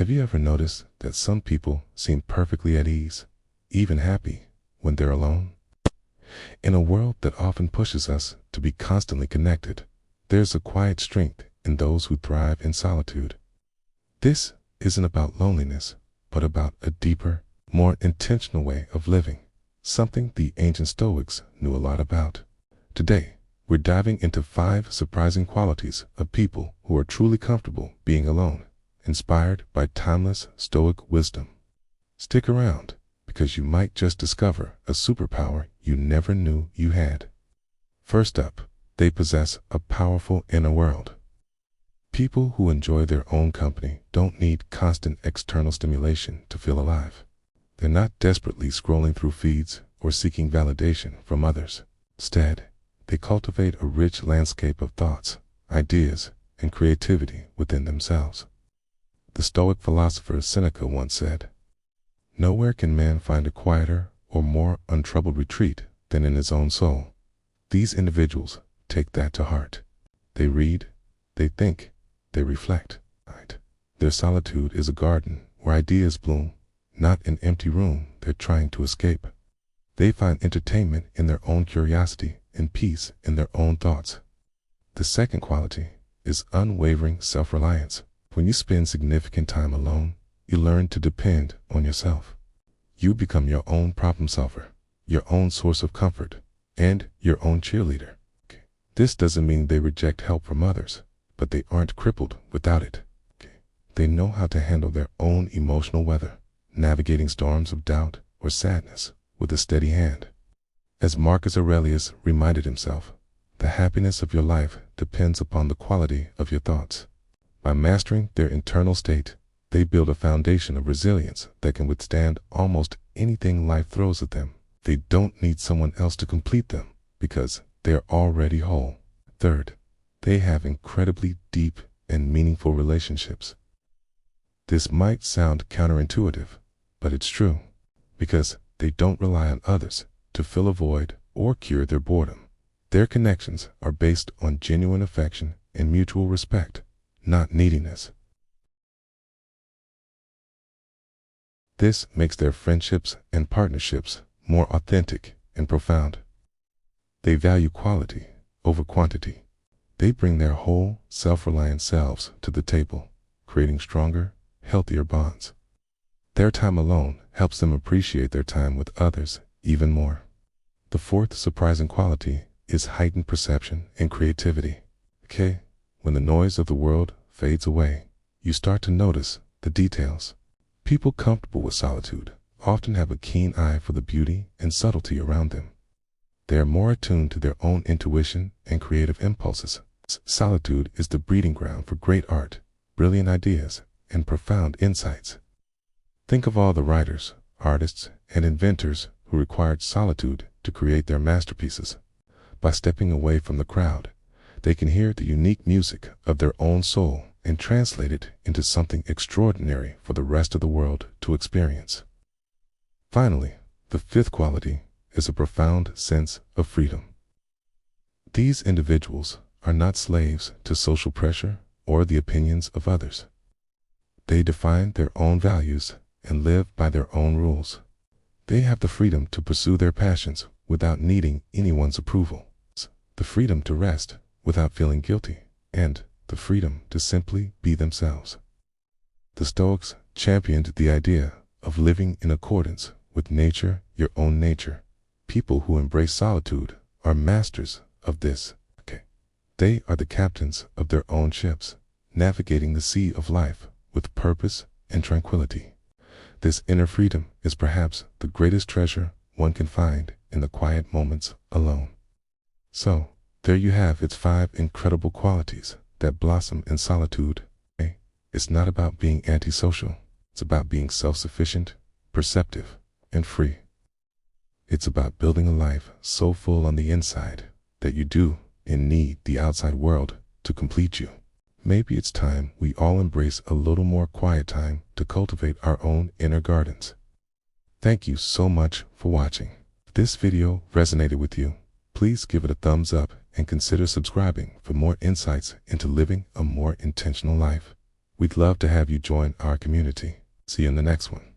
Have you ever noticed that some people seem perfectly at ease, even happy, when they're alone? In a world that often pushes us to be constantly connected, there's a quiet strength in those who thrive in solitude. This isn't about loneliness, but about a deeper, more intentional way of living, something the ancient Stoics knew a lot about. Today, we're diving into 5 surprising qualities of people who are truly comfortable being alone, inspired by timeless Stoic wisdom. Stick around, because you might just discover a superpower you never knew you had. First up, they possess a powerful inner world. People who enjoy their own company don't need constant external stimulation to feel alive. They're not desperately scrolling through feeds or seeking validation from others. Instead, they cultivate a rich landscape of thoughts, ideas, and creativity within themselves. The Stoic philosopher Seneca once said, "Nowhere can man find a quieter or more untroubled retreat than in his own soul." These individuals take that to heart. They read, they think, they reflect. Their solitude is a garden where ideas bloom, not an empty room they're trying to escape. They find entertainment in their own curiosity and peace in their own thoughts. The second quality is unwavering self-reliance. When you spend significant time alone, you learn to depend on yourself. You become your own problem solver, your own source of comfort, and your own cheerleader. This doesn't mean they reject help from others, but they aren't crippled without it. They know how to handle their own emotional weather, navigating storms of doubt or sadness with a steady hand. As Marcus Aurelius reminded himself, the happiness of your life depends upon the quality of your thoughts. By mastering their internal state, they build a foundation of resilience that can withstand almost anything life throws at them. They don't need someone else to complete them because they're already whole. Third, they have incredibly deep and meaningful relationships. This might sound counterintuitive, but it's true, because they don't rely on others to fill a void or cure their boredom. Their connections are based on genuine affection and mutual respect, not neediness. This makes their friendships and partnerships more authentic and profound. They value quality over quantity. They bring their whole, self-reliant selves to the table, creating stronger, healthier bonds. Their time alone helps them appreciate their time with others even more. The fourth surprising quality is heightened perception and creativity. When the noise of the world fades away, you start to notice the details. People comfortable with solitude often have a keen eye for the beauty and subtlety around them. They are more attuned to their own intuition and creative impulses. Solitude is the breeding ground for great art, brilliant ideas, and profound insights. Think of all the writers, artists, and inventors who required solitude to create their masterpieces. By stepping away from the crowd, they can hear the unique music of their own soul and translate it into something extraordinary for the rest of the world to experience. Finally, the fifth quality is a profound sense of freedom. These individuals are not slaves to social pressure or the opinions of others. They define their own values and live by their own rules. They have the freedom to pursue their passions without needing anyone's approval, the freedom to rest without feeling guilty, and the freedom to simply be themselves. The Stoics championed the idea of living in accordance with nature, your own nature. People who embrace solitude are masters of this. They are the captains of their own ships, navigating the sea of life with purpose and tranquility. This inner freedom is perhaps the greatest treasure one can find in the quiet moments alone. So, there you have its 5 incredible qualities that blossom in solitude. It's not about being antisocial. It's about being self-sufficient, perceptive, and free. It's about building a life so full on the inside that you do and need the outside world to complete you. Maybe it's time we all embrace a little more quiet time to cultivate our own inner gardens. Thank you so much for watching. If this video resonated with you, please give it a thumbs up and consider subscribing for more insights into living a more intentional life. We'd love to have you join our community. See you in the next one.